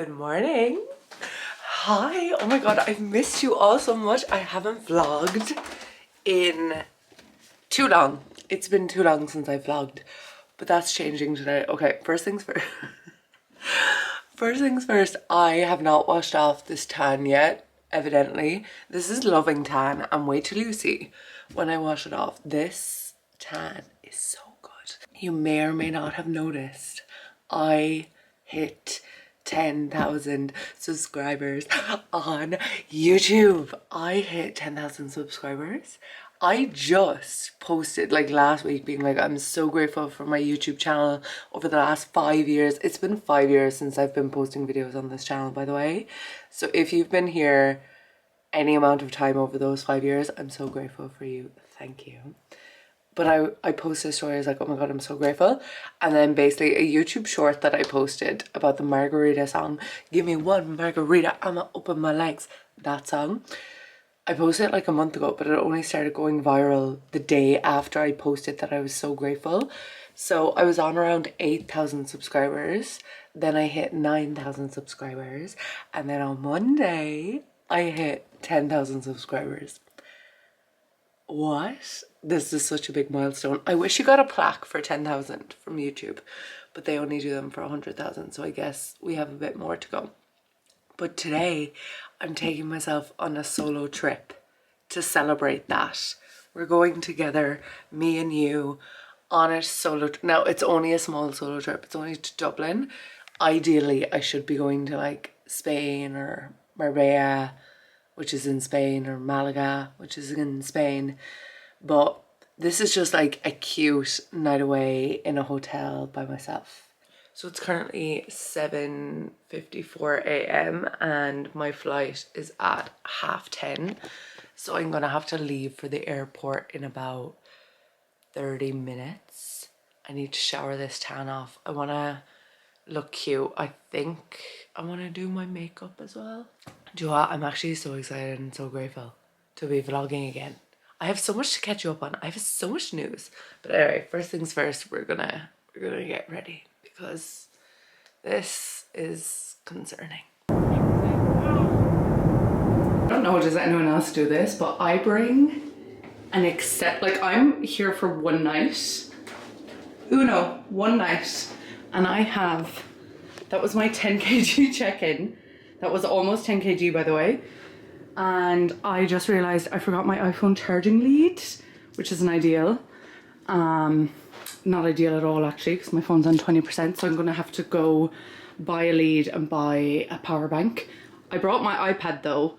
Good morning. Hi. Oh my god, I've missed you all so much. I haven't vlogged in too long. It's been too long since I vlogged, but that's changing today. Okay, first things first. First things first, I have not washed off this tan yet, evidently. This is Loving Tan, and wait till you see when I wash it off. This tan is so good. You may or may not have noticed I hit 10,000 subscribers on YouTube. I hit 10,000 subscribers. I just posted like last week being like, I'm so grateful for my YouTube channel over the last 5 years. It's been 5 years since I've been posting videos on this channel, by the way. So if you've been here any amount of time over those 5 years, I'm so grateful for you. Thank you. But I posted stories like, oh my god, I'm so grateful. And then basically a YouTube short that I posted about the Margarita song, give me one margarita, I'ma open my legs, that song. I posted it like a month ago, but it only started going viral the day after I posted that I was so grateful. So I was on around 8,000 subscribers. Then I hit 9,000 subscribers. And then on Monday, I hit 10,000 subscribers. What? This is such a big milestone. I wish you got a plaque for 10,000 from YouTube, but they only do them for 100,000. So I guess we have a bit more to go. But today I'm taking myself on a solo trip to celebrate that. We're going together, me and you, on a solo. Now it's only a small solo trip. It's only to Dublin. Ideally, I should be going to like Spain or Marbella, which is in Spain, or Malaga, which is in Spain. But this is just like a cute night away in a hotel by myself. So it's currently 7:54 a.m. and my flight is at 10:30. So I'm gonna have to leave for the airport in about 30 minutes. I need to shower this tan off. I wanna look cute. I think I wanna do my makeup as well. Do you know what? I'm actually so excited and so grateful to be vlogging again. I have so much to catch you up on. I have so much news. But anyway, first things first, we're gonna get ready because this is concerning. I don't know, does anyone else do this? But I bring an like I'm here for one night. One night. And I have, that was my 10 kg check-in. That was almost 10 kg, by the way. And I just realized I forgot my iPhone charging lead, which isn't ideal. Not ideal at all, actually, because my phone's on 20%. So I'm going to have to go buy a lead and buy a power bank. I brought my iPad, though,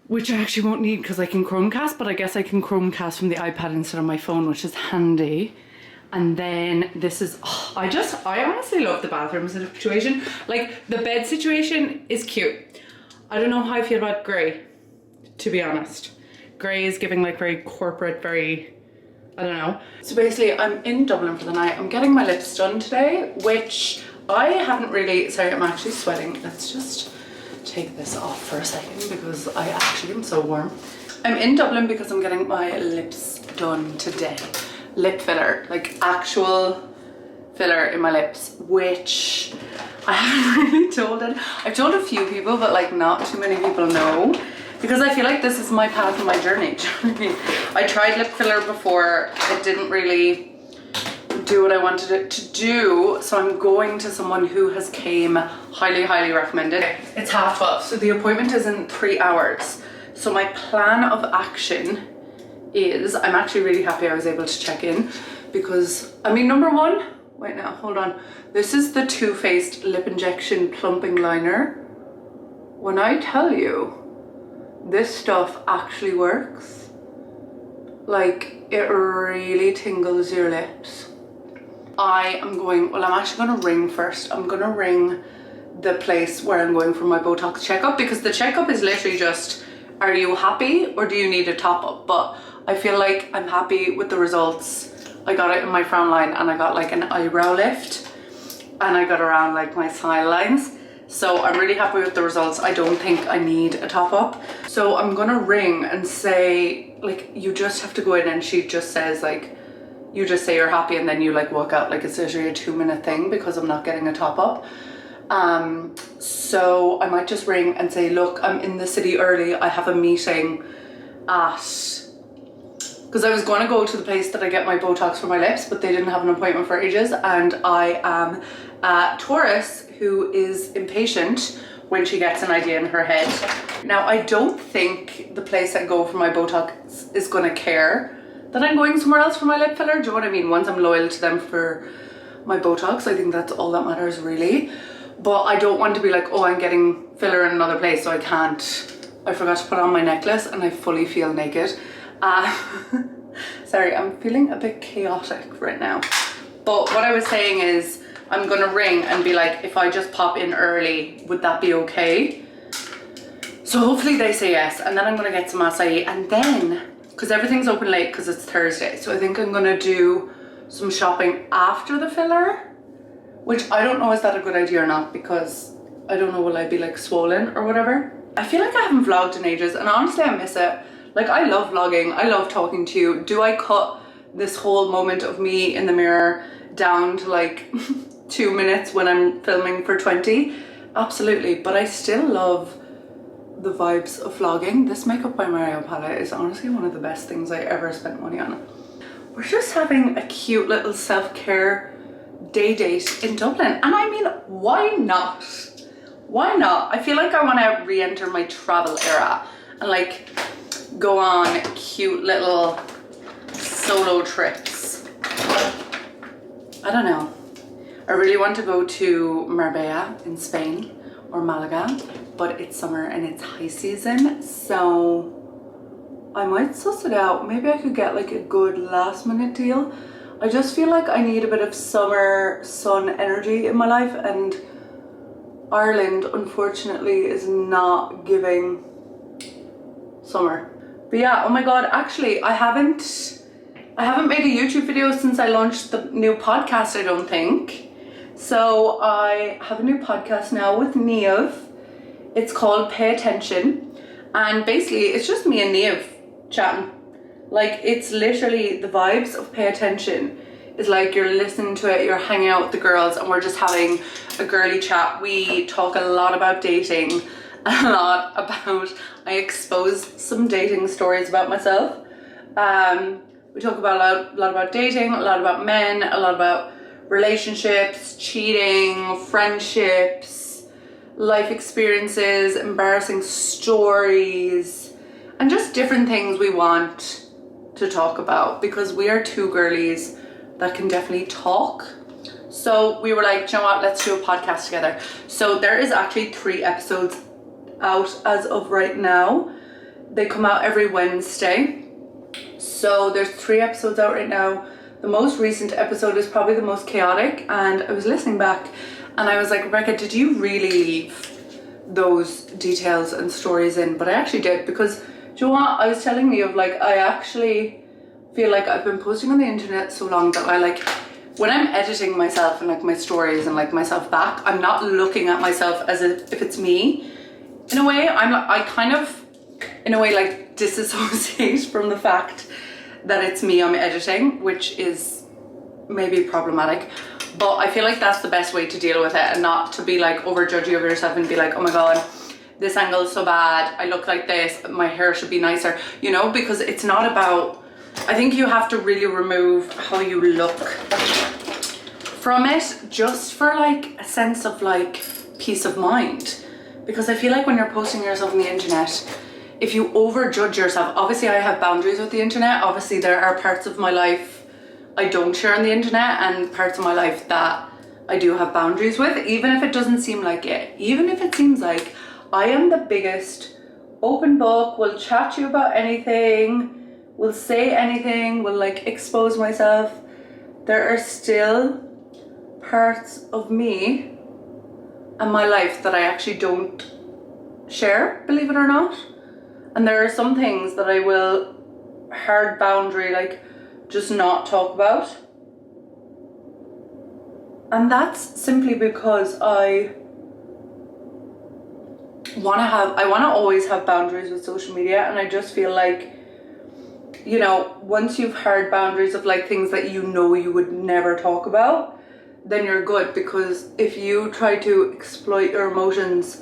which I actually won't need because I can Chromecast. But I guess I can Chromecast from the iPad instead of my phone, which is handy. And then this is, I honestly love the bathroom situation. Like, the bed situation is cute. I don't know how I feel about grey, to be honest. Grey is giving like very corporate, very, I don't know. So basically I'm in Dublin for the night. I'm getting my lips done today, which I haven't really, sorry, I'm actually sweating. Let's just take this off for a second because I actually am so warm. I'm in Dublin because I'm getting my lips done today. Lip filler, like actual filler in my lips, which I haven't really told it. I've told a few people, but like not too many people know, because I feel like this is my path and my journey. Do you know what I mean? I tried lip filler before, it didn't really do what I wanted it to do, so I'm going to someone who has came highly recommended. It's 12:30, so the appointment is in 3 hours. So my plan of action is, I'm actually really happy I was able to check in because, I mean, number one, wait now, hold on. This is the Too Faced Lip Injection Plumping Liner. When I tell you, this stuff actually works. Like, it really tingles your lips. I'm actually gonna ring first. I'm gonna ring the place where I'm going for my Botox checkup, because the checkup is literally just, are you happy or do you need a top up? But I feel like I'm happy with the results. I got it in my frown line and I got like an eyebrow lift and I got around like my smile lines. So I'm really happy with the results. I don't think I need a top up. So I'm gonna ring and say, like, you just have to go in, and she just says like, you just say you're happy and then you like walk out. Like, it's literally a 2-minute thing because I'm not getting a top up. So I might just ring and say, look, I'm in the city early. I have a meeting because I was going to go to the place that I get my Botox for my lips, but they didn't have an appointment for ages, and I am a Taurus who is impatient when she gets an idea in her head. Now, I don't think the place I go for my Botox is going to care that I'm going somewhere else for my lip filler. Do you know what I mean? Once I'm loyal to them for my Botox, I think that's all that matters, really. But I don't want to be like, oh, I'm getting filler in another place, so I can't. I forgot to put on my necklace and I fully feel naked. Sorry, I'm feeling a bit chaotic right now. But what I was saying is, I'm gonna ring and be like, if I just pop in early, would that be okay? So hopefully they say yes, and then I'm gonna get some acai, and then, because everything's open late because it's Thursday, so I think I'm gonna do some shopping after the filler, which I don't know is that a good idea or not, because I don't know, will I be like swollen or whatever? I feel like I haven't vlogged in ages, and honestly I miss it. Like, I love vlogging, I love talking to you. Do I cut this whole moment of me in the mirror down to like 2 minutes when I'm filming for 20? Absolutely, but I still love the vibes of vlogging. This Makeup by Mario palette is honestly one of the best things I ever spent money on. We're just having a cute little self-care day date in Dublin, and I mean, why not? Why not? I feel like I want to re-enter my travel era and like go on cute little solo trips. I don't know. I really want to go to Marbella in Spain or Malaga, but it's summer and it's high season, so I might suss it out. Maybe I could get like a good last minute deal. I just feel like I need a bit of summer sun energy in my life, and Ireland unfortunately is not giving summer. But yeah, oh my god, actually I haven't made a YouTube video since I launched the new podcast, I don't think. So I have a new podcast now with Niamh. It's called Pay Attention, and basically it's just me and Niamh chatting. Like, it's literally the vibes of Pay Attention. It's like you're listening to it, you're hanging out with the girls, and we're just having a girly chat. We talk a lot about dating, a lot about, I expose some dating stories about myself. We talk about a lot about dating, a lot about men, a lot about relationships, cheating, friendships, life experiences, embarrassing stories, and just different things we want to talk about, because we are two girlies that can definitely talk. So we were like, you know what, let's do a podcast together. So there is actually 3 episodes out as of right now. They come out every Wednesday. So there's 3 episodes out right now. The most recent episode is probably the most chaotic, and I was listening back and I was like, Rebecca, did you really leave those details and stories in? But I actually did, because do you know what, I was telling you of like, I actually feel like I've been posting on the internet so long that I like, when I'm editing myself and like my stories and like myself back, I'm not looking at myself as if it's me. In a way, I kind of, in a way, like disassociate from the fact that it's me I'm editing, which is maybe problematic. But I feel like that's the best way to deal with it, and not to be like over judgy of yourself and be like, oh my god, this angle is so bad, I look like this, my hair should be nicer, you know, because it's not about, I think you have to really remove how you look from it, just for like a sense of like peace of mind. Because I feel like when you're posting yourself on the internet, if you overjudge yourself, obviously I have boundaries with the internet. Obviously there are parts of my life I don't share on the internet, and parts of my life that I do have boundaries with, even if it doesn't seem like it. Even if it seems like I am the biggest open book, will chat to you about anything, will say anything, will like expose myself, there are still parts of me and my life that I actually don't share, believe it or not. And there are some things that I will hard boundary, like just not talk about. And that's simply because I want to always have boundaries with social media, and I just feel like, you know, once you've hard boundaries of like things that you know you would never talk about, then you're good, because if you try to exploit your emotions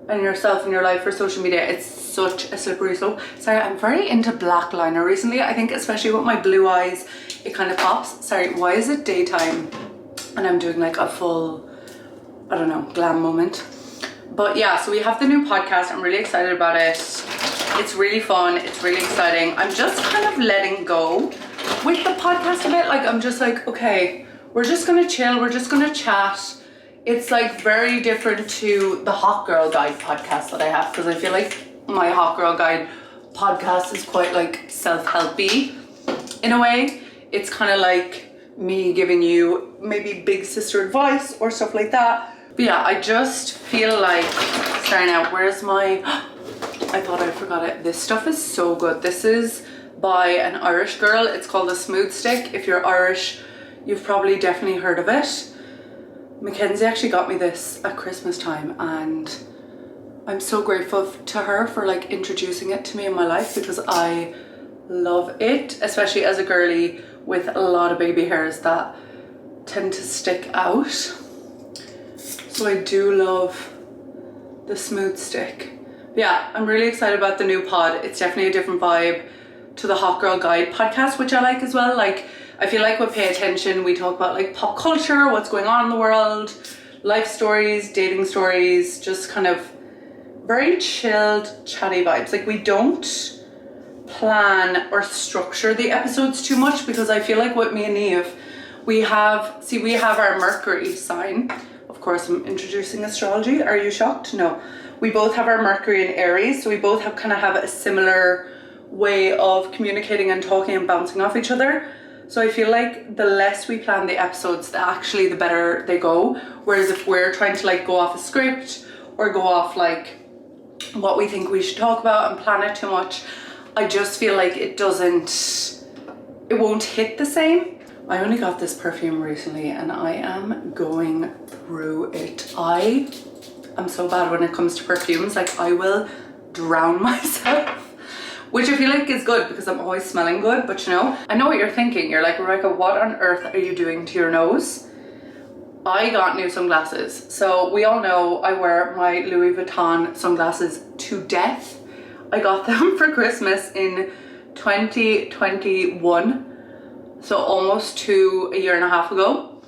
and yourself and your life for social media, it's such a slippery slope. Sorry, I'm very into black liner recently. I think especially with my blue eyes, it kind of pops. Sorry, why is it daytime and I'm doing like a full, I don't know, glam moment? But yeah, so we have the new podcast. I'm really excited about it. It's really fun. It's really exciting. I'm just kind of letting go with the podcast a bit. Like, I'm just like, okay, we're just gonna chill. We're just gonna chat. It's like very different to the Hot Girl Guide podcast that I have, because I feel like my Hot Girl Guide podcast is quite like self-helpy in a way. It's kind of like me giving you maybe big sister advice or stuff like that. But yeah, I just feel like, sorry now, where's my, I thought I forgot it. This stuff is so good. This is by an Irish girl. It's called a Smooth Stick. If you're Irish, you've probably definitely heard of it. Mackenzie actually got me this at Christmas time, and I'm so grateful to her for like introducing it to me in my life, because I love it, especially as a girly with a lot of baby hairs that tend to stick out. So I do love the Smooth Stick. But yeah, I'm really excited about the new pod. It's definitely a different vibe to the Hot Girl Guide podcast, which I like as well. Like, I feel like with Pay Attention, we talk about like pop culture, what's going on in the world, life stories, dating stories, just kind of very chilled, chatty vibes. Like, we don't plan or structure the episodes too much, because I feel like with me and Neve, we have our Mercury sign. Of course, I'm introducing astrology. Are you shocked? No. We both have our Mercury in Aries, so we both have a similar way of communicating and talking and bouncing off each other. So I feel like the less we plan the episodes, the better they go. Whereas if we're trying to like go off a script or go off like what we think we should talk about and plan it too much, I just feel like it won't hit the same. I only got this perfume recently and I am going through it. I am so bad when it comes to perfumes. Like, I will drown myself. Which I feel like is good, because I'm always smelling good, but you know, I know what you're thinking. You're like, Rebecca, what on earth are you doing to your nose? I got new sunglasses. So we all know I wear my Louis Vuitton sunglasses to death. I got them for Christmas in 2021. So almost to a year and a half ago.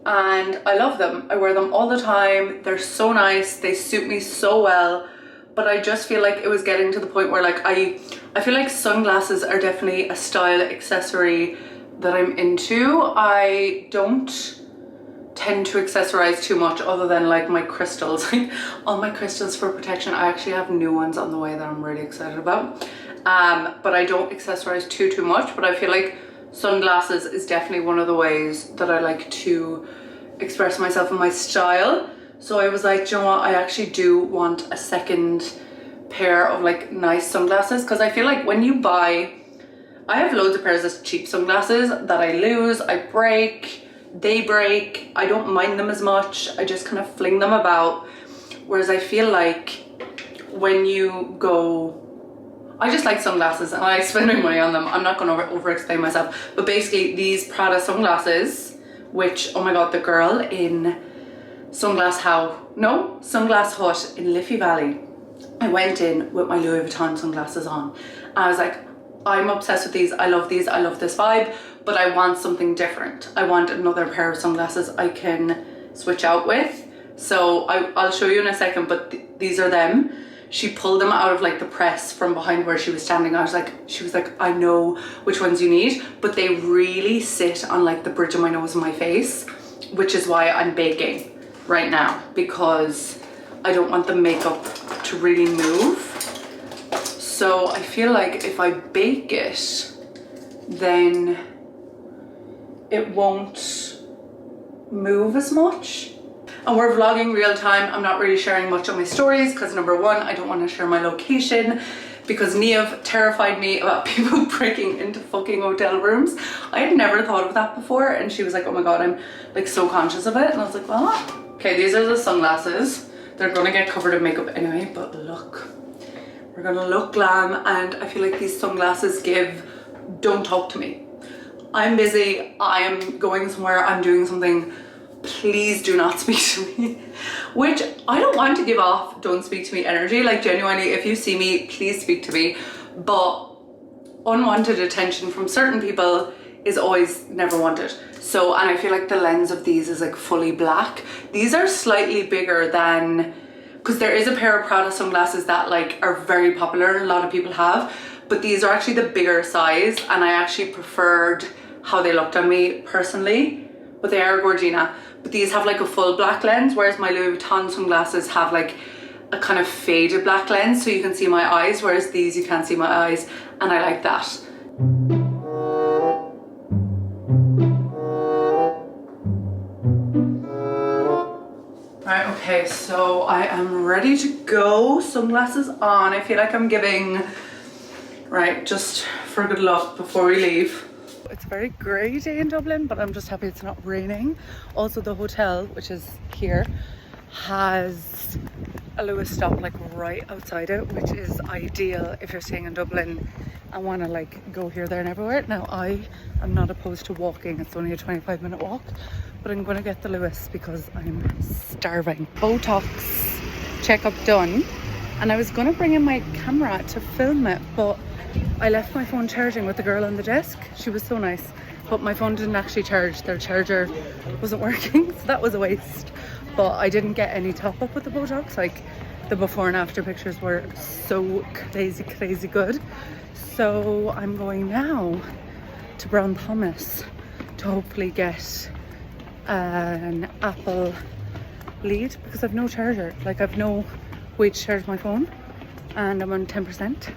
And I love them. I wear them all the time. They're so nice. They suit me so well. But I just feel like it was getting to the point where like I feel like sunglasses are definitely a style accessory that I'm into. I don't tend to accessorize too much other than like my crystals. Like all my crystals for protection. I actually have new ones on the way that I'm really excited about. But I don't accessorize too much. But I feel like sunglasses is definitely one of the ways that I like to express myself in my style. So I was like, do you know what, I actually do want a second pair of like nice sunglasses, because I feel like when you buy, I have loads of pairs of cheap sunglasses that I lose, I break, they break, I don't mind them as much, I just kind of fling them about. Whereas I feel like when you go, I just like sunglasses and I spend my money on them. I'm not going to over explain myself, but basically these Prada sunglasses, which, oh my god, the girl in Sunglass Hut in Liffey Valley, I went in with my Louis Vuitton sunglasses on. I was like, I'm obsessed with these, I love these, I love this vibe, but I want something different. I want another pair of sunglasses I can switch out with. So I'll show you in a second, but these are them. She pulled them out of like the press from behind where she was standing. She was like, I know which ones you need, but they really sit on like the bridge of my nose and my face, which is why I'm baking right now, because I don't want the makeup to really move. So I feel like if I bake it, then it won't move as much. And we're vlogging real time. I'm not really sharing much on my stories because number one, I don't want to share my location, because Neve terrified me about people breaking into fucking hotel rooms. I had never thought of that before, and she was like, oh my god, I'm like so conscious of it. And I was like, well, okay, these are the sunglasses. They're gonna get covered in makeup anyway, but look, we're gonna look glam. And I feel like these sunglasses give, don't talk to me. I'm busy, I am going somewhere, I'm doing something, please do not speak to me. Which I don't want to give off don't speak to me energy. Like genuinely, if you see me, please speak to me. But unwanted attention from certain people is always never wanted. So, and I feel like the lens of these is like fully black. These are slightly bigger than, because there is a pair of Prada sunglasses that like are very popular and a lot of people have, but these are actually the bigger size, and I actually preferred how they looked on me personally, but they are Gorgina. But these have like a full black lens, whereas my Louis Vuitton sunglasses have like a kind of faded black lens, so you can see my eyes, whereas these you can't see my eyes, and I like that. Right, okay, so I am ready to go. Sunglasses on. I feel like I'm giving, right, just for good luck before we leave. It's a very grey day in Dublin, but I'm just happy it's not raining. Also, the hotel, which is here, has a Lewis stop like right outside it, which is ideal if you're staying in Dublin and want to like go here, there and everywhere. Now, I am not opposed to walking. It's only a 25-minute walk, but I'm going to get the Lewis because I'm starving. Botox checkup done, and I was going to bring in my camera to film it, but I left my phone charging with the girl on the desk. She was so nice, but my phone didn't actually charge. Their charger wasn't working, so that was a waste. But I didn't get any top up with the Botox. Like the before and after pictures were so crazy good. So I'm going now to Brown Thomas to hopefully get an Apple lead, because I've no charger. Like I've no way to charge my phone, and I'm on 10%,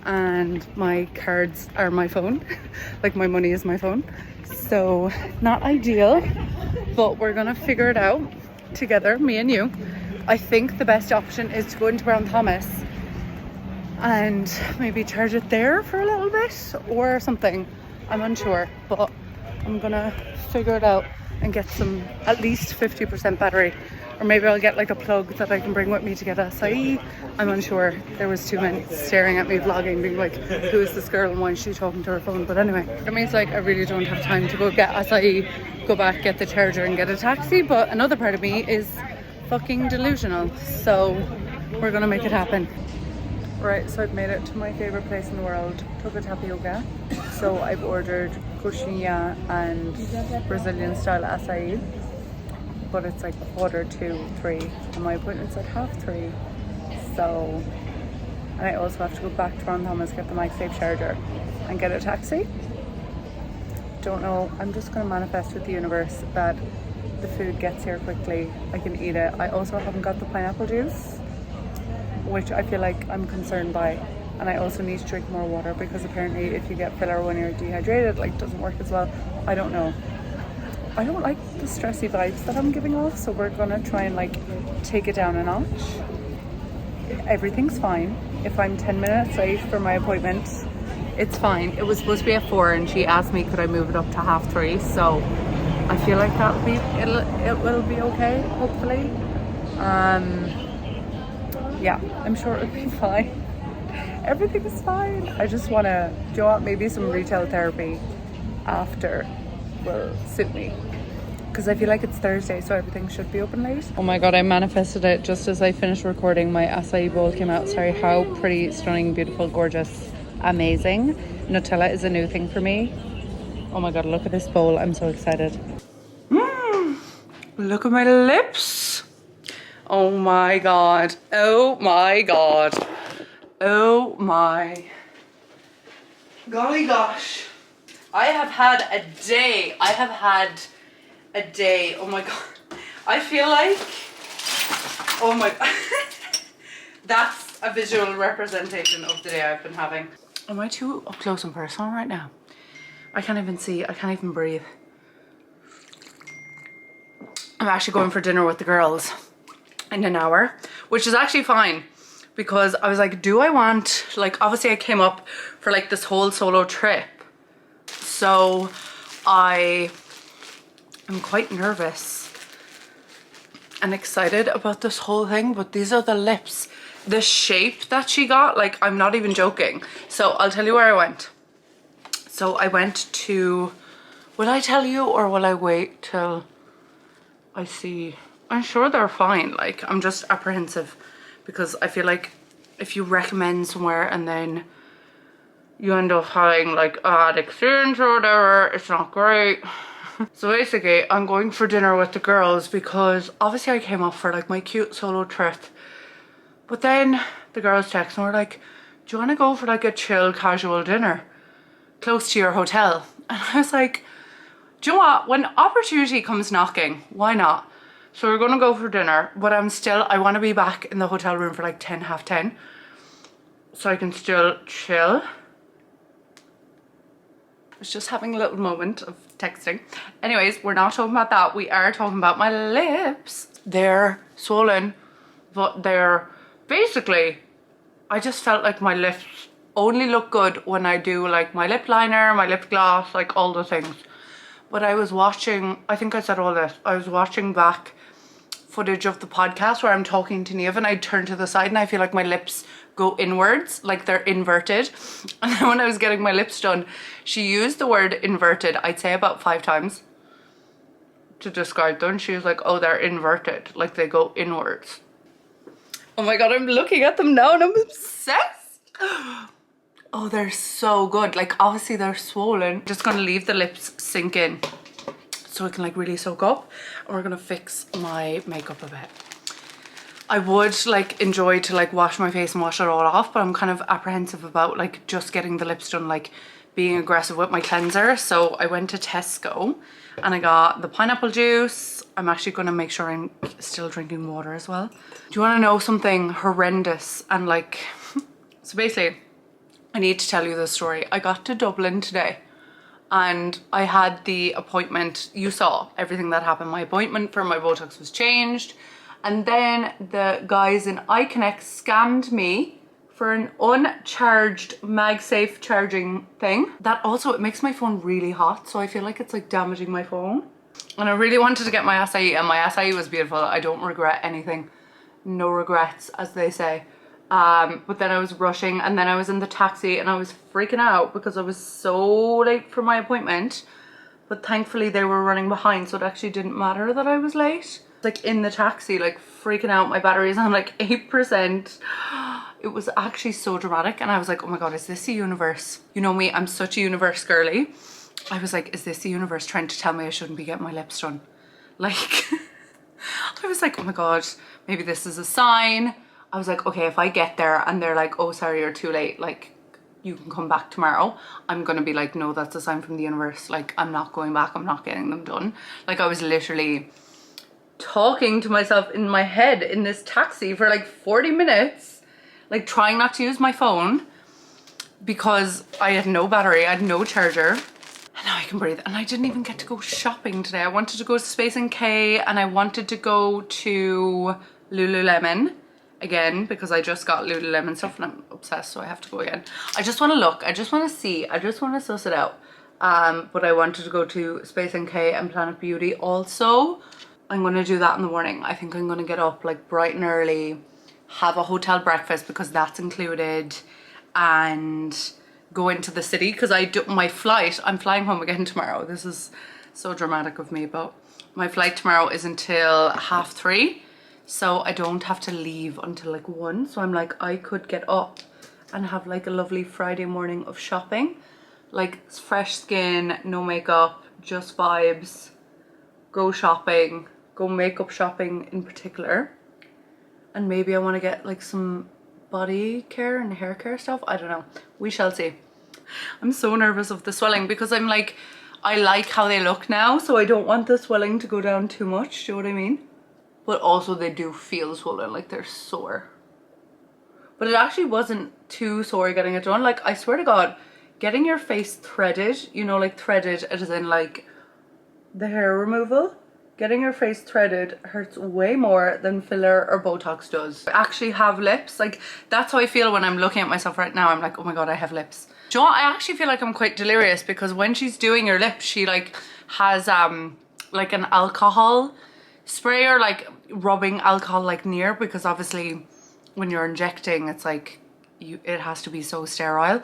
and my cards are my phone. Like my money is my phone. So not ideal, but we're gonna figure it out together, me and you. I think the best option is to go into Brown Thomas and maybe charge it there for a little bit or something. I'm unsure, but I'm gonna figure it out and get some, at least 50% battery, or maybe I'll get like a plug that I can bring with me to get acai. I'm unsure. There was two men staring at me vlogging, being like, who is this girl and why is she talking to her phone? But anyway, it means like I really don't have time to go get acai, go back, get the charger and get a taxi. But another part of me is fucking delusional, so we're gonna make it happen. Right, so I've made it to my favorite place in the world, Toca Tapioca. So I've ordered coxinha and Brazilian style acai, but it's like 3:45, and my appointment's at 3:30. So, and I also have to go back to Brown Thomas, get the MagSafe charger and get a taxi. Don't know, I'm just gonna manifest with the universe that the food gets here quickly, I can eat it. I also haven't got the pineapple juice, which I feel like I'm concerned by, and I also need to drink more water, because apparently if you get filler when you're dehydrated, like, doesn't work as well. I don't know. I don't like the stressy vibes that I'm giving off, so we're gonna try and like take it down a notch. Everything's fine. If I'm 10 minutes late for my appointment, it's fine. It was supposed to be at 4 and she asked me could I move it up to 3:30, so I feel like it will be okay, hopefully. Yeah, I'm sure it'll be fine. Everything is fine. I just want to do out maybe some retail therapy after will suit me, because I feel like it's Thursday, so everything should be open late. Oh my god, I manifested it just as I finished recording. My acai bowl came out. Sorry, how pretty, stunning, beautiful, gorgeous, amazing. Nutella is a new thing for me. Oh my god, look at this bowl. I'm so excited. Look at my lips. Oh my god. Oh my god. Oh my golly gosh. I have had a day. Oh my god. I feel like, oh my god. That's a visual representation of the day I've been having. Am I too up close and personal right now? I can't even see. I can't even breathe. I'm actually going for dinner with the girls in an hour, which is actually fine, because I was like, do I want, like, obviously I came up for like this whole solo trip, so I am quite nervous and excited about this whole thing. But these are the lips, the shape that she got, like, I'm not even joking. So I'll tell you where I went. So I went to, will I tell you or will I wait till I see. I'm sure they're fine. Like, I'm just apprehensive because I feel like if you recommend somewhere and then you end up having like a bad experience or whatever, it's not great. So basically, I'm going for dinner with the girls because obviously I came up for like my cute solo trip. But then the girls text and were like, do you want to go for like a chill casual dinner close to your hotel? And I was like, do you know what? When opportunity comes knocking, why not? So we're gonna go for dinner, but I want to be back in the hotel room for like 10, half 10. So I can still chill. I was just having a little moment of texting. Anyways, we're not talking about that. We are talking about my lips. They're swollen, but they're basically, I just felt like my lips only look good when I do like my lip liner, my lip gloss, like all the things. But I was watching, I think I said all this, I was watching back footage of the podcast where I'm talking to Niamh and I turn to the side and I feel like my lips go inwards, like they're inverted. And then when I was getting my lips done, she used the word inverted, I'd say about 5 times to describe them. She was like, oh, they're inverted, like they go inwards. Oh my god, I'm looking at them now and I'm obsessed. Oh, they're so good. Like, obviously they're swollen. Just gonna leave the lips sink in so it can like really soak up, and we're gonna fix my makeup a bit. I would like enjoy to like wash my face and wash it all off, but I'm kind of apprehensive about like just getting the lips done, like being aggressive with my cleanser. So I went to Tesco and I got the pineapple juice. I'm actually gonna make sure I'm still drinking water as well. Do you wanna know something horrendous and like, so basically, I need to tell you this story. I got to Dublin today and I had the appointment. You saw everything that happened. My appointment for my Botox was changed. And then the guys in iConnect scammed me for an uncharged MagSafe charging thing. That also, it makes my phone really hot. So I feel like it's like damaging my phone. And I really wanted to get my acai, and my acai was beautiful. I don't regret anything. No regrets, as they say. But then I was rushing and then I was in the taxi and I was freaking out because I was so late for my appointment. But thankfully they were running behind, so it actually didn't matter that I was late. Like in the taxi, like freaking out, my battery's on like 8%. It was actually so dramatic and I was like, oh my god, is this the universe? You know me, I'm such a universe girly. I was like, is this the universe trying to tell me I shouldn't be getting my lips done? Like, I was like, oh my god, maybe this is a sign. I was like, okay, if I get there and they're like, oh, sorry, you're too late, like, you can come back tomorrow, I'm gonna be like, no, that's a sign from the universe. Like, I'm not going back, I'm not getting them done. Like, I was literally talking to myself in my head in this taxi for like 40 minutes, like trying not to use my phone because I had no battery, I had no charger. And now I can breathe. And I didn't even get to go shopping today. I wanted to go to Space NK and I wanted to go to Lululemon again because I just got Lululemon stuff and I'm obsessed, so I have to go again. I just want to look, I just want to see, I just want to suss it out. But I wanted to go to Space NK and Planet Beauty also. I'm going to do that in the morning. I think I'm going to get up like bright and early, have a hotel breakfast because that's included, and go into the city because my flight, I'm flying home again tomorrow. This is so dramatic of me, but my flight tomorrow is until 3:30. So I don't have to leave until like 1. So I'm like, I could get up and have like a lovely Friday morning of shopping. Like fresh skin, no makeup, just vibes, go shopping, go makeup shopping in particular. And maybe I want to get like some body care and hair care stuff. I don't know. We shall see. I'm so nervous of the swelling because I'm like, I like how they look now. So I don't want the swelling to go down too much. Do you know what I mean? But also they do feel swollen, like they're sore. But it actually wasn't too sore getting it done. Like, I swear to God, getting your face threaded, you know, like threaded as in like the hair removal, getting your face threaded hurts way more than filler or Botox does. I actually have lips. Like, that's how I feel when I'm looking at myself right now. I'm like, oh my God, I have lips. Do you know what? I actually feel like I'm quite delirious because when she's doing your lips, she like has like an alcohol spray or like rubbing alcohol like near, because obviously when you're injecting it's like it has to be so sterile.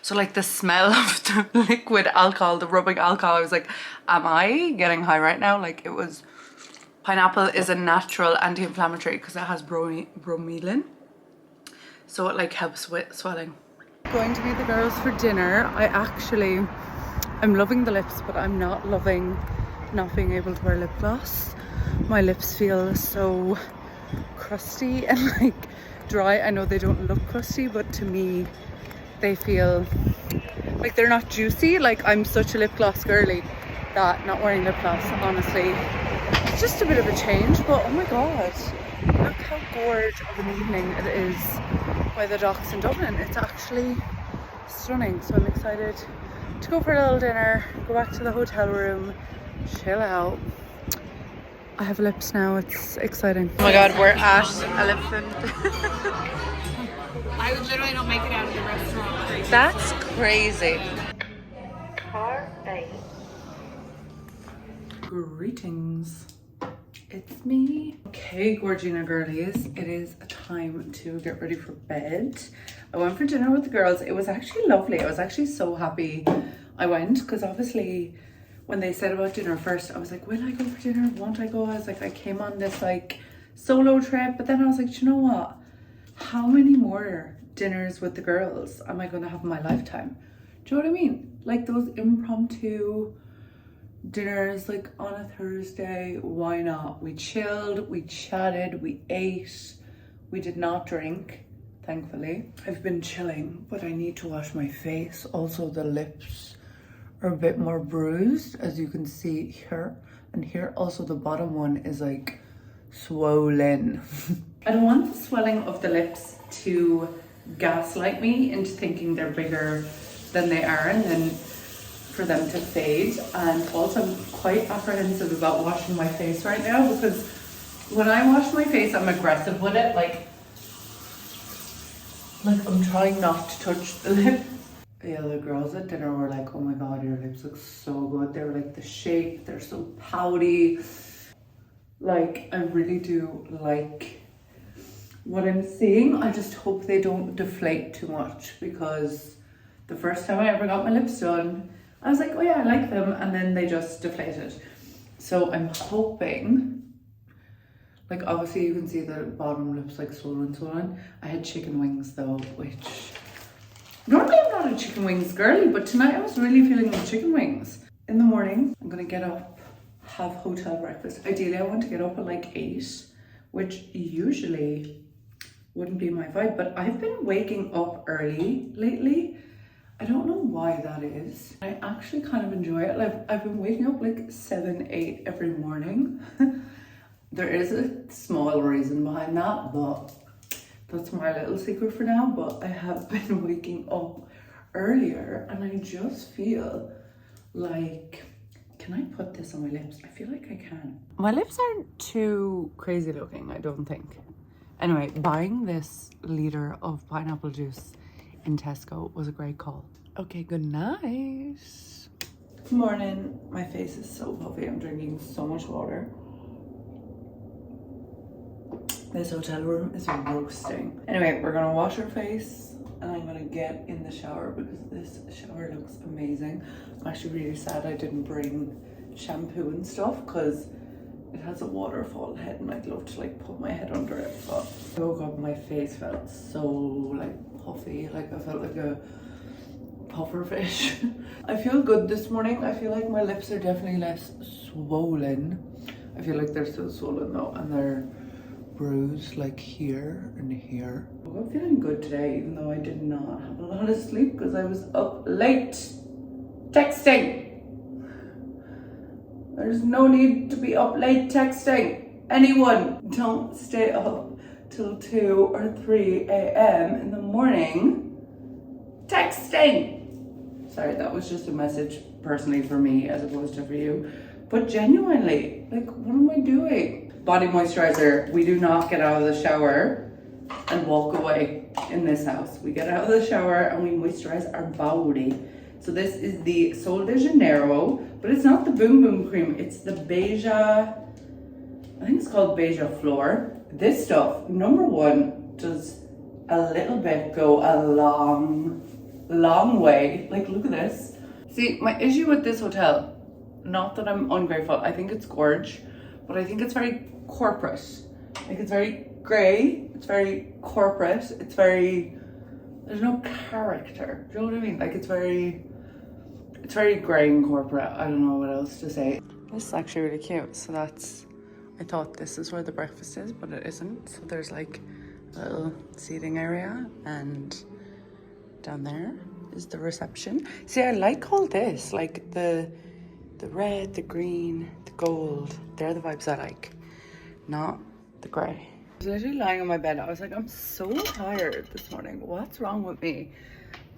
So like the smell of the liquid alcohol, the rubbing alcohol, I was like, am I getting high right now? Like it was Pineapple is a natural anti-inflammatory because it has bromelain. So it like helps with swelling. Going to meet the girls for dinner. I'm loving the lips, but I'm not loving not being able to wear lip gloss. My lips feel so crusty and like dry. I know they don't look crusty, but to me they feel like they're not juicy. Like I'm such a lip gloss girly that not wearing lip gloss, honestly, it's just a bit of a change. But oh my god, look how gorgeous of an evening it is by the docks in Dublin. It's actually stunning. So I'm excited to go for a little dinner, go back to the hotel room, chill out. I have lips now, it's exciting. Oh my god, we're at Elephant. I would literally not make it out of the restaurant. That's crazy. Greetings. It's me. Okay, Gorgina girlies, it is time to get ready for bed. I went for dinner with the girls. It was actually lovely. I was actually so happy I went because obviously when they said about dinner first, I was like, will I go for dinner? Won't I go? I was like, I came on this like solo trip, but then I was like, you know what? How many more dinners with the girls am I going to have in my lifetime? Do you know what I mean? Like those impromptu dinners like on a Thursday, why not? We chilled, we chatted, we ate, we did not drink, thankfully. I've been chilling, but I need to wash my face. Also the lips are a bit more bruised, as you can see here and here. Also the bottom one is like swollen. I don't want the swelling of the lips to gaslight me into thinking they're bigger than they are and then for them to fade. And also I'm quite apprehensive about washing my face right now because when I wash my face I'm aggressive with it, like I'm trying not to touch the lip. Yeah, the girls at dinner were like, oh my god, your lips look so good. They were like the shape, they're so pouty. Like I really do like what I'm seeing. I just hope they don't deflate too much because the first time I ever got my lips done I was like, oh yeah, I like them, and then they just deflated. So I'm hoping, like obviously you can see the bottom lips like swollen. I had chicken wings though, which normally I'm not a chicken wings girly, but tonight I was really feeling the chicken wings. In the morning, I'm gonna get up, have hotel breakfast. Ideally I want to get up at like 8, which usually wouldn't be my vibe, but I've been waking up early lately. I don't know why that is. I actually kind of enjoy it. Like I've been waking up like 7, 8 every morning. There is a small reason behind that, but that's my little secret for now. But I have been waking up earlier and I just feel like, can I put this on my lips? I feel like I can. My lips aren't too crazy looking, I don't think. Anyway, buying this liter of pineapple juice in Tesco was a great call. Okay, good night. Good morning. My face is so puffy. I'm drinking so much water. This hotel room is roasting. Anyway, we're gonna wash our face and I'm gonna get in the shower because this shower looks amazing. I'm actually really sad I didn't bring shampoo and stuff because it has a waterfall head and I'd love to like put my head under it, but I woke up, my face felt so like puffy, like I felt like a puffer fish. I feel good this morning. I feel like my lips are definitely less swollen. I feel like they're still swollen though, and they're bruised like here and here. I'm feeling good today, even though I did not have a lot of sleep because I was up late texting. There's no need to be up late texting. Anyone, don't stay up till 2 or 3 a.m. in the morning texting. Sorry, that was just a message personally for me as opposed to for you. But genuinely, like, what am I doing? Body moisturizer. We do not get out of the shower and walk away in this house. We get out of the shower and we moisturize our body. So this is the Sol de Janeiro, but it's not the Boom Boom Cream. It's the Beija, I think it's called Beija Flor. This stuff, number one, does a little bit go a long way. Like, look at this. See, my issue with this hotel, not that I'm ungrateful, I think it's gorgeous, but I think it's very corporate. Like it's very grey, it's very corporate, it's very, there's no character. Do you know what I mean? Like it's very grey and corporate. I don't know what else to say. This is actually really cute. So that's, I thought this is where the breakfast is, but it isn't. So there's like a little seating area, and down there is the reception. See, I like all this, like the red, the green, the gold. They're the vibes I like, not the grey. I was literally lying on my bed. I was like, I'm so tired this morning. What's wrong with me?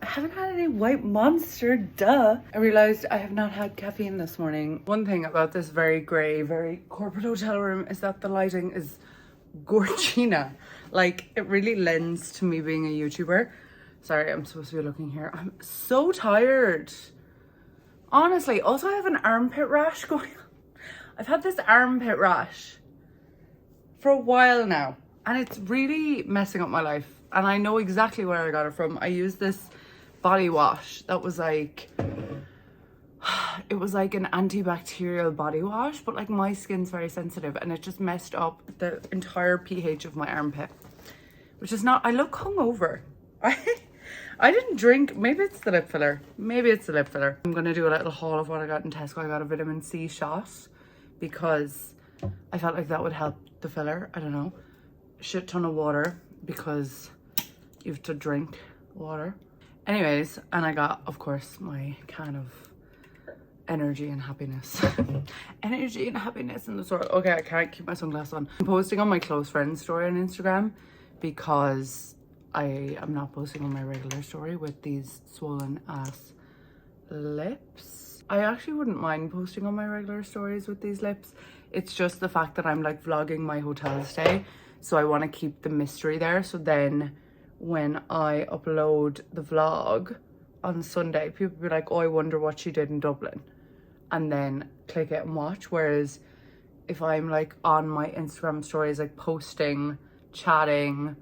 I haven't had any White Monster, duh. I realized I have not had caffeine this morning. One thing about this very grey, very corporate hotel room is that the lighting is gorgina. Like, it really lends to me being a YouTuber. Sorry, I'm supposed to be looking here. I'm so tired. Honestly, also I have an armpit rash going on. I've had this armpit rash for a while now, and it's really messing up my life. And I know exactly where I got it from. I used this body wash that was like, it was like an antibacterial body wash, but like my skin's very sensitive, and it just messed up the entire pH of my armpit, which is not, I look hungover. I didn't drink. Maybe it's the lip filler. Maybe it's the lip filler. I'm gonna do a little haul of what I got in Tesco. I got a vitamin C shot because I felt like that would help the filler. I don't know. Shit ton of water because you have to drink water. Anyways, and I got, of course, my can of energy and happiness. Energy and happiness in the store. Okay, I can't keep my sunglasses on. I'm posting on my close friends story on Instagram because I am not posting on my regular story with these swollen ass lips. I actually wouldn't mind posting on my regular stories with these lips. It's just the fact that I'm like vlogging my hotel stay, so I want to keep the mystery there. So then when I upload the vlog on Sunday, people be like, oh, I wonder what she did in Dublin, and then click it and watch. Whereas if I'm like on my Instagram stories, like posting, chatting,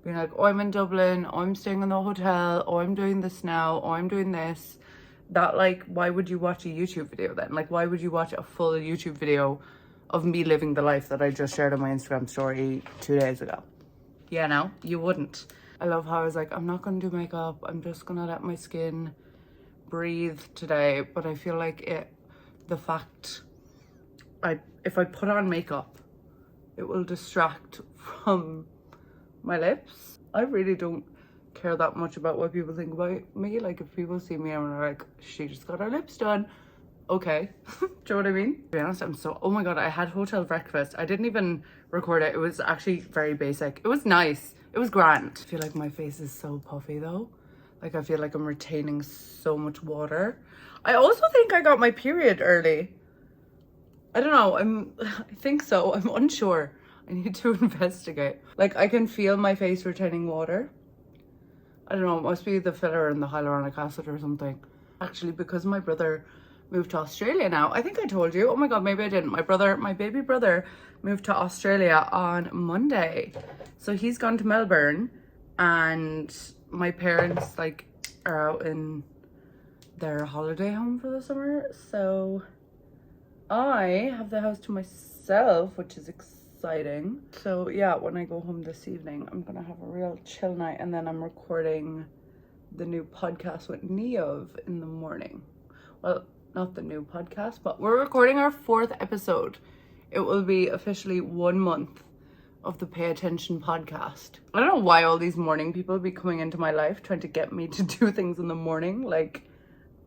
being like, oh, I'm in Dublin, oh, I'm staying in the hotel, oh, I'm doing this now, oh, I'm doing this, that, like, why would you watch a YouTube video then? Like, why would you watch a full YouTube video of me living the life that I just shared on my Instagram story 2 days ago? Yeah, no, you wouldn't. I love how I was like, I'm not gonna do makeup, I'm just gonna let my skin breathe today. But I feel like the fact if I put on makeup, it will distract from my lips. I really don't care that much about what people think about me. Like, if people see me and are like, she just got her lips done, okay. Do you know what I mean? To be honest, I'm so, oh my god, I had hotel breakfast. I didn't even record it. It was actually very basic. It was nice. It was grand. I feel like my face is so puffy though. Like, I feel like I'm retaining so much water. I also think I got my period early. I don't know. I think so. I'm unsure. I need to investigate. Like, I can feel my face retaining water. I don't know, it must be the filler and the hyaluronic acid or something. Actually, because my brother moved to Australia now. I think I told you. Oh my god, maybe I didn't. My baby brother moved to Australia on Monday. So he's gone to Melbourne, and my parents like are out in their holiday home for the summer. So I have the house to myself, which is exciting. So yeah, when I go home this evening, I'm gonna have a real chill night, and then I'm recording the new podcast with Neov in the morning. Well, not the new podcast, but we're recording our 4th episode. It will be officially 1 month of the Pay Attention podcast. I don't know why all these morning people be coming into my life trying to get me to do things in the morning. Like,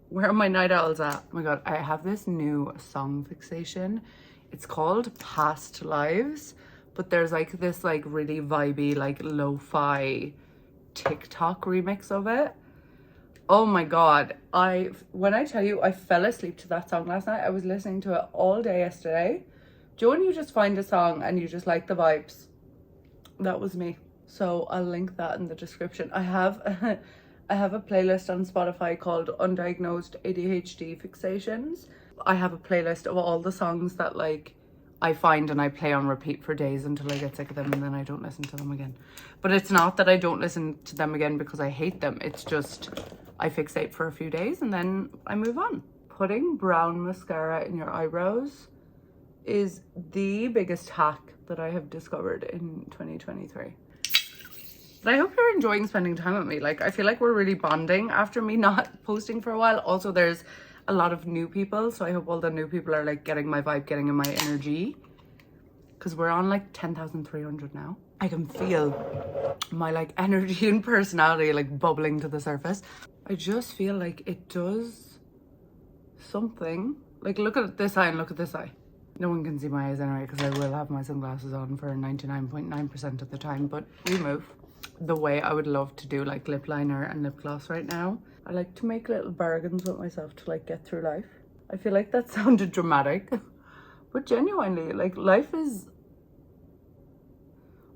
where are my night owls at? Oh my god, I have this new song fixation. It's called Past Lives, but there's like this like really vibey like lo-fi TikTok remix of it. Oh my god, when I tell you I fell asleep to that song last night. I was listening to it all day yesterday. Joe, when you just find a song and you just like the vibes, that was me. So I'll link that in the description. I have a playlist on Spotify called Undiagnosed ADHD Fixations. I have a playlist of all the songs that like I find and I play on repeat for days until I get sick of them, and then I don't listen to them again. But it's not that I don't listen to them again because I hate them. It's just I fixate for a few days and then I move on. Putting brown mascara in your eyebrows is the biggest hack that I have discovered in 2023. But I hope you're enjoying spending time with me. Like, I feel like we're really bonding after me not posting for a while. Also, there's a lot of new people, so I hope all the new people are like getting my vibe, getting in my energy, because we're on like 10,300 now. I can feel my like energy and personality like bubbling to the surface. I just feel like it does something. Like, look at this eye and look at this eye. No one can see my eyes anyway because I will have my sunglasses on for 99.9% of the time, but we move. The way I would love to do like lip liner and lip gloss right now. I like to make little bargains with myself to like get through life. I feel like that sounded dramatic, but genuinely, like, life is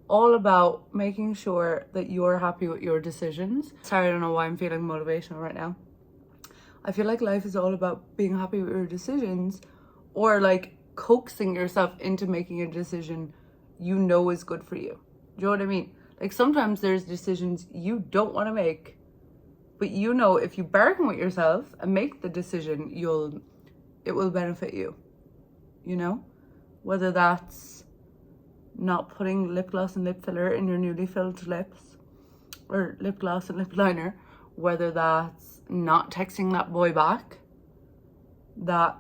all about making sure that you're happy with your decisions. Sorry, I don't know why I'm feeling motivational right now. I feel like life is all about being happy with your decisions, or like coaxing yourself into making a decision you know is good for you. Do you know what I mean? Like, sometimes there's decisions you don't want to make, but you know if you bargain with yourself and make the decision, it will benefit you. You know? Whether that's not putting lip gloss and lip filler in your newly filled lips, or lip gloss and lip liner, whether that's not texting that boy back that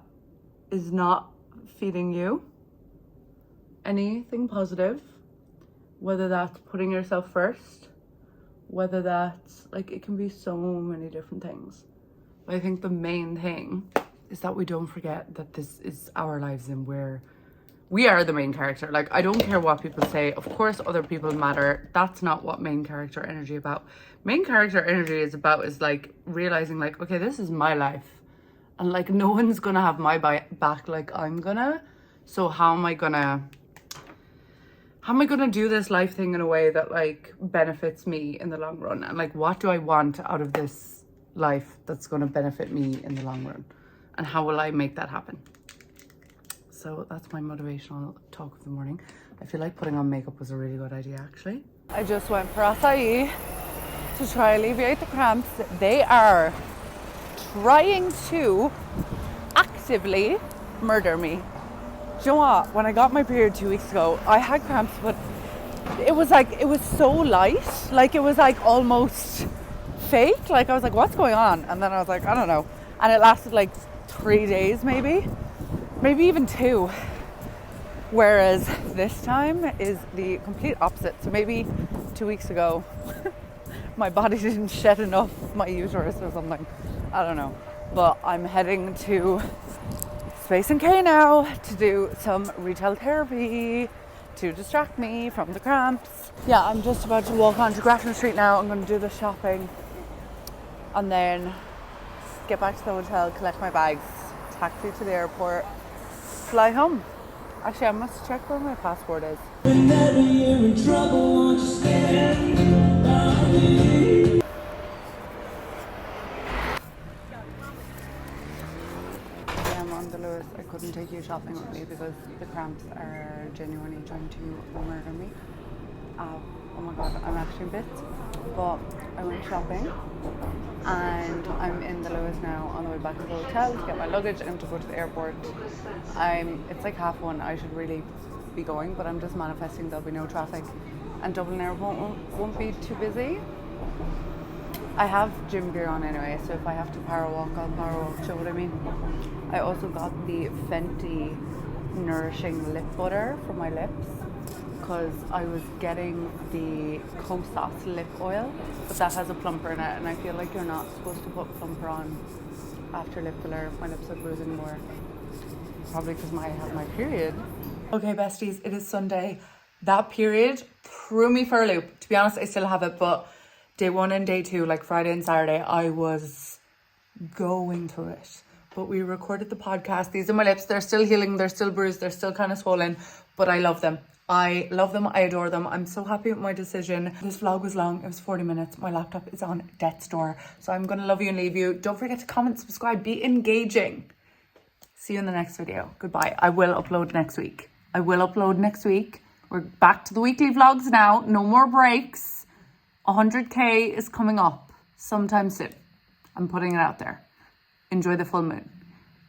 is not feeding you anything positive, whether that's putting yourself first, whether that's like, it can be so many different things. But I think the main thing is that we don't forget that this is our lives and we are the main character. Like, I don't care what people say. Of course, other people matter. That's not what main character energy about. Main character energy is like realizing like, okay, this is my life. And like, no one's gonna have my back like I'm gonna. So how am I gonna do this life thing in a way that like benefits me in the long run? And like, what do I want out of this life that's gonna benefit me in the long run? And how will I make that happen? So that's my motivational talk of the morning. I feel like putting on makeup was a really good idea, actually. I just went for acai to try alleviate the cramps. They are trying to actively murder me. Do you know what? When I got my period 2 weeks ago, I had cramps, but it was so light. Like, it was like almost fake. Like, I was like, what's going on? And then I was like, I don't know. And it lasted like 3 days, maybe even 2. Whereas this time is the complete opposite. So maybe 2 weeks ago, my body didn't shed enough my uterus or something. I don't know. But I'm heading to Space NK now to do some retail therapy to distract me from the cramps. Yeah, I'm just about to walk onto Grafton Street now. I'm going to do the shopping and then get back to the hotel, collect my bags, taxi to the airport, fly home. Actually, I must check where my passport is. Whenever you're in trouble, won't you stand by me? I'm on the Lewis. I couldn't take you shopping with me because the cramps are genuinely trying to murder me. Oh my god, I'm actually in bits. But I went shopping and I'm in the Lewis now on the way back to the hotel to get my luggage and to go to the airport. It's like 1:30. I should really be going, but I'm just manifesting there'll be no traffic and Dublin Airport won't be too busy. I have gym gear on anyway, so if I have to power walk, I'll power walk. Do you know what I mean? I also got the Fenty Nourishing Lip Butter for my lips because I was getting the Kosas lip oil, but that has a plumper in it, and I feel like you're not supposed to put plumper on after lip filler if my lips are bruising more. Probably because I have my period. Okay, besties, it is Sunday. That period threw me for a loop. To be honest, I still have it, but day 1 and day 2, like Friday and Saturday, I was going through it. But we recorded the podcast. These are my lips. They're still healing. They're still bruised. They're still kind of swollen, but I love them. I love them. I adore them. I'm so happy with my decision. This vlog was long. It was 40 minutes. My laptop is on death's door. So I'm going to love you and leave you. Don't forget to comment, subscribe, be engaging. See you in the next video. Goodbye. I will upload next week. We're back to the weekly vlogs now. No more breaks. 100k is coming up sometime soon. I'm putting it out there. Enjoy the full moon.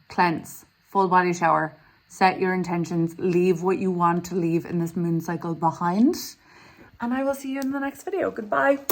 Cleanse. Full body shower. set your intentions, leave what you want to leave in this moon cycle behind. And I will see you in the next video. Goodbye.